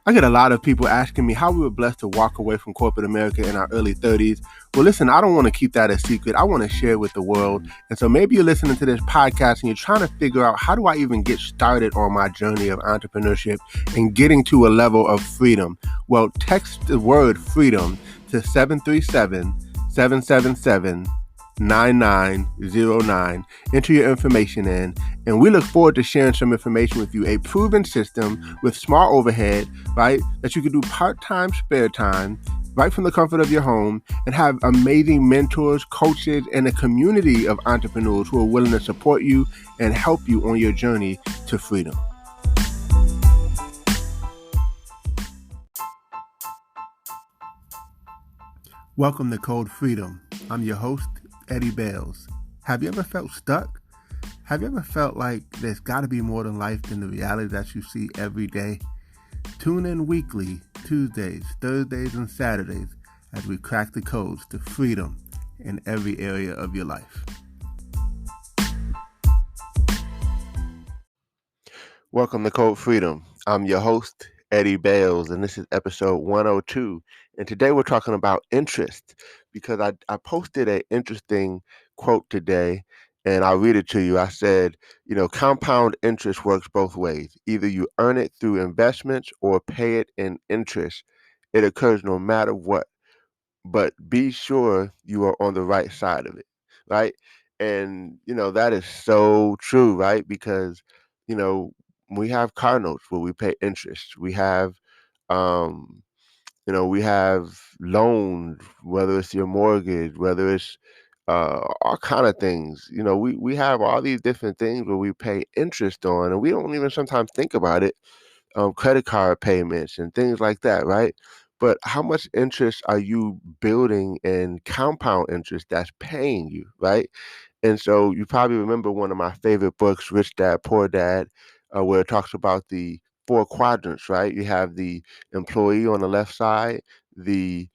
I get a lot of people asking me how we were blessed to walk away from corporate America in our early 30s. Well, listen, I don't want to keep that a secret. I want to share it with the world. And so maybe you're listening to this podcast and you're trying to figure out, how do I even get started on my journey of entrepreneurship and getting to a level of freedom? Well, text the word freedom to 737 777 9909. Enter your information in, and we look forward to sharing some information with you. A proven system with small overhead, right? That you can do part-time, spare time, right from the comfort of your home, and have amazing mentors, coaches, and a community of entrepreneurs who are willing to support you and help you on your journey to freedom. Welcome to Code Freedom. I'm your host, Eddie Bales. Have you ever felt stuck? Have you ever felt like there's got to be more than life than the reality that you see every day? Tune in weekly, Tuesdays, Thursdays, and Saturdays as we crack the codes to freedom in every area of your life. Welcome to Code Freedom. I'm your host, Eddie Bales, and this is episode 102. And today we're talking about interest, because I posted an interesting quote today, and I'll read it to you. I said, compound interest works both ways. Either you earn it through investments or pay it in interest. It occurs no matter what, but be sure you are on the right side of it, right? And, that is so true, right? Because, you know, we have car notes where we pay interest. Um, we have loans, whether it's your mortgage, whether it's all kind of things. We have all these different things where we pay interest on, and we don't even sometimes think about it. Credit card payments and things like that, right? But how much interest are you building in compound interest that's paying you, right? And so you probably remember one of my favorite books, Rich Dad, Poor Dad, where it talks about the four quadrants, right? You have the employee on the left side, the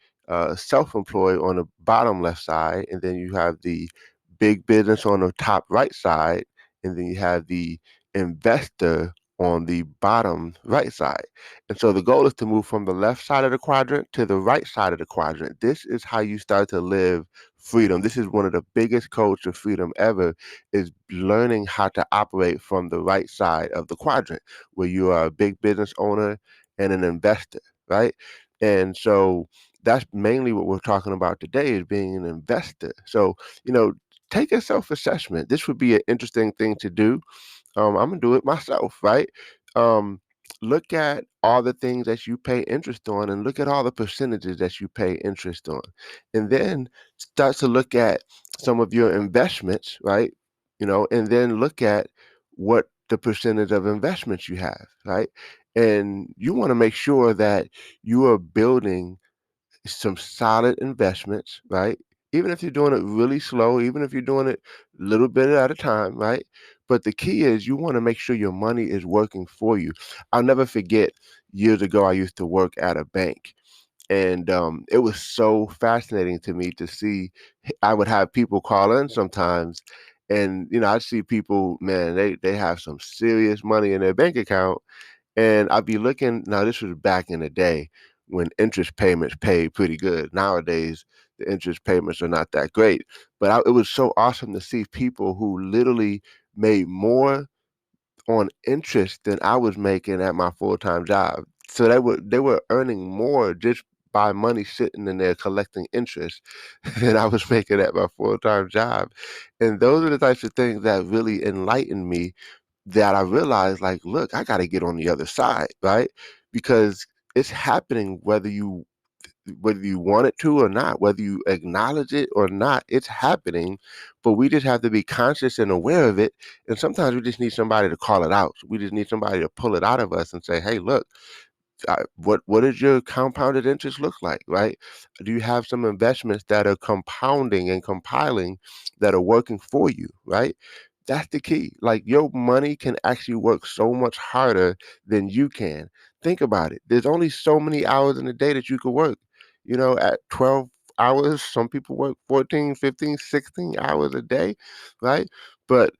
self-employed on the bottom left side, and then you have the big business on the top right side, and then you have the investor on the bottom right side. And so the goal is to move from the left side of the quadrant to the right side of the quadrant. This is how you start to live freedom. This is one of the biggest codes of freedom ever, is learning how to operate from the right side of the quadrant, where you are a big business owner and an investor, right? And so that's mainly what we're talking about today, is being an investor. So, take a self-assessment. This would be an interesting thing to do. I'm gonna do it myself, right? Um, Look at all the things that you pay interest on, and look at all the percentages that you pay interest on, and then start to look at some of your investments, right? And then look at what the percentage of investments you have, right? And you want to make sure that you are building some solid investments, right? Even if you're doing it really slow, even if you're doing it a little bit at a time, right? But the key is you want to make sure your money is working for you. I'll never forget, years ago, I used to work at a bank. And it was so fascinating to me to see. I would have people call in sometimes, and I'd see people, man, they have some serious money in their bank account, and I'd be looking. Now, this was back in the day when interest payments paid pretty good. Nowadays, the interest payments are not that great. But it was so awesome to see people who literally made more on interest than I was making at my full-time job. So they were earning more just by money sitting in there collecting interest than I was making at my full-time job. And those are the types of things that really enlightened me, that I realized, like, look, I got to get on the other side, right? Because it's happening whether you want it to or not, whether you acknowledge it or not, it's happening. But we just have to be conscious and aware of it. And sometimes we just need somebody to call it out. We just need somebody to pull it out of us and say, hey, look, what does your compounded interest look like, right? Do you have some investments that are compounding and compiling, that are working for you, right? That's the key. Like, your money can actually work so much harder than you can. Think about it. There's only so many hours in a day that you could work. At 12 hours, some people work 14, 15, 16 hours a day, right? But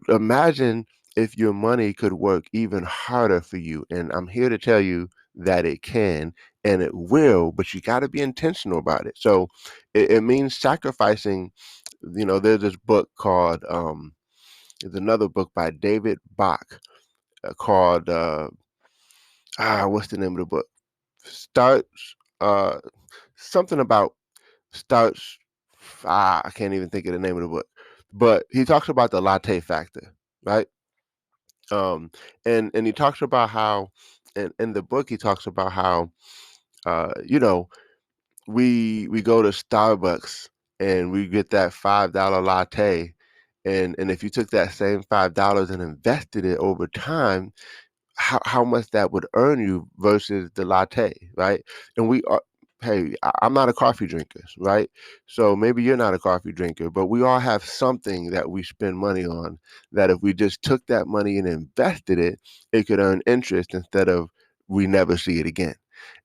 imagine if your money could work even harder for you. And I'm here to tell you that it can, and it will, but you got to be intentional about it. So it means sacrificing. There's this book called there's another book by David Bach called what's the name of the book? Starts uh something about starts I can't even think of the name of the book. But he talks about the latte factor, right? Um and he talks about how in the book he talks about how uh you know we go to Starbucks and we get that $5 latte, and if you took that same $5 and invested it over time, how much that would earn you versus the latte, right? And we are, hey, I'm not a coffee drinker, right? So maybe you're not a coffee drinker, but we all have something that we spend money on that if we just took that money and invested it, it could earn interest instead of we never see it again.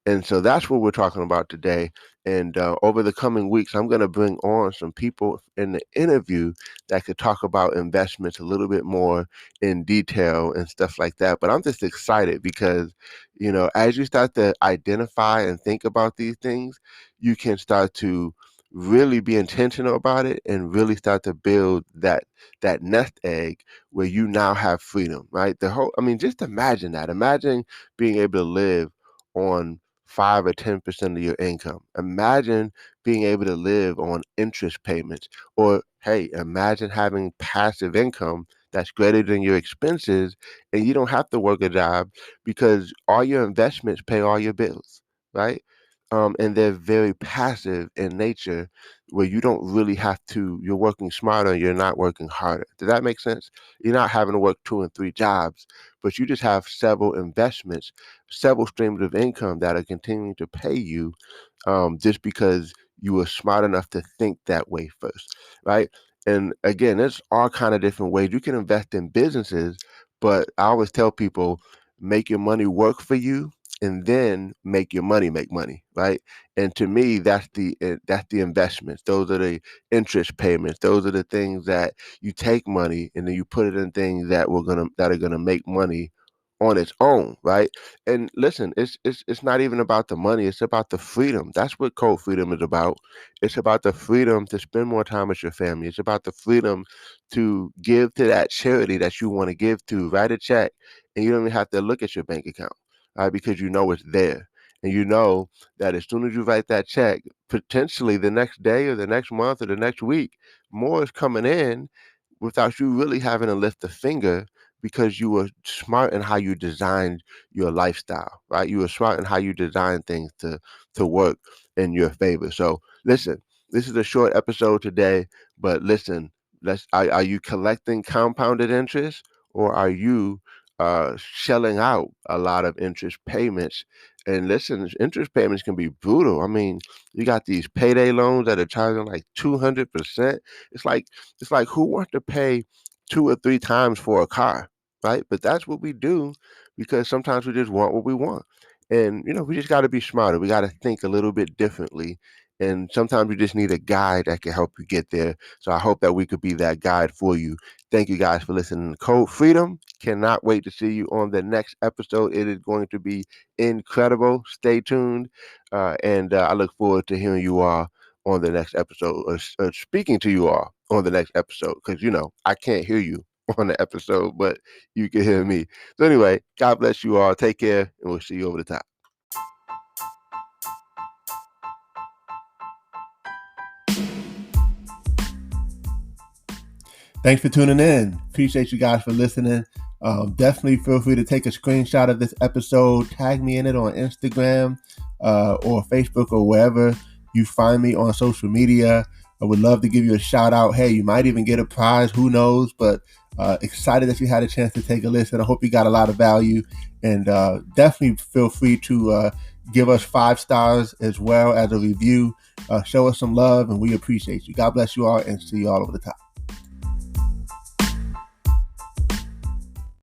And so that's what we're talking about today. And over the coming weeks, I'm going to bring on some people in the interview that could talk about investments a little bit more in detail and stuff like that. But I'm just excited because, as you start to identify and think about these things, you can start to really be intentional about it and really start to build that nest egg where you now have freedom, right? I mean, just imagine that. Imagine being able to live on 5 or 10% of your income. Imagine being able to live on interest payments, or hey, imagine having passive income that's greater than your expenses, and you don't have to work a job because all your investments pay all your bills, right? And they're very passive in nature, where you don't really have to. You're working smarter. You're not working harder. Does that make sense? You're not having to work 2 and 3 jobs, but you just have several investments, several streams of income that are continuing to pay you, just because you were smart enough to think that way first, right? And again, there's all kind of different ways you can invest in businesses, but I always tell people, make your money work for you, and then make your money make money, right? And to me, that's the investments. Those are the interest payments. Those are the things that you take money and then you put it in things that are gonna make money on its own, right? And listen, it's not even about the money, it's about the freedom. That's what Code Freedom is about. It's about the freedom to spend more time with your family. It's about the freedom to give to that charity that you want to give to. Write a check and you don't even have to look at your bank account, right? Because you know it's there. And you know that as soon as you write that check, potentially the next day or the next month or the next week, more is coming in without you really having to lift a finger, because you were smart in how you designed your lifestyle, right? You were smart in how you design things to work in your favor. So listen, this is a short episode today, but listen, are you collecting compounded interest, or are you shelling out a lot of interest payments? And listen, interest payments can be brutal. I mean, you got these payday loans that are charging like 200%. It's like who wants to pay 2 or 3 times for a car, right? But that's what we do because sometimes we just want what we want. And, we just got to be smarter. We got to think a little bit differently. And sometimes you just need a guide that can help you get there. So I hope that we could be that guide for you. Thank you guys for listening to Code Freedom. Cannot wait to see you on the next episode. It is going to be incredible. Stay tuned. And I look forward to hearing you all on the next episode, or speaking to you all on the next episode, because I can't hear you on the episode, but you can hear me. So anyway, God bless you all. Take care, and we'll see you over the top. Thanks for tuning in. Appreciate you guys for listening. Definitely feel free to take a screenshot of this episode, tag me in it on Instagram or Facebook or wherever you find me on social media. I would love to give you a shout out. Hey, you might even get a prize. Who knows? But excited that you had a chance to take a listen. I hope you got a lot of value. And definitely feel free to give us 5 stars as well as a review. Show us some love, and we appreciate you. God bless you all, and see you all over the top.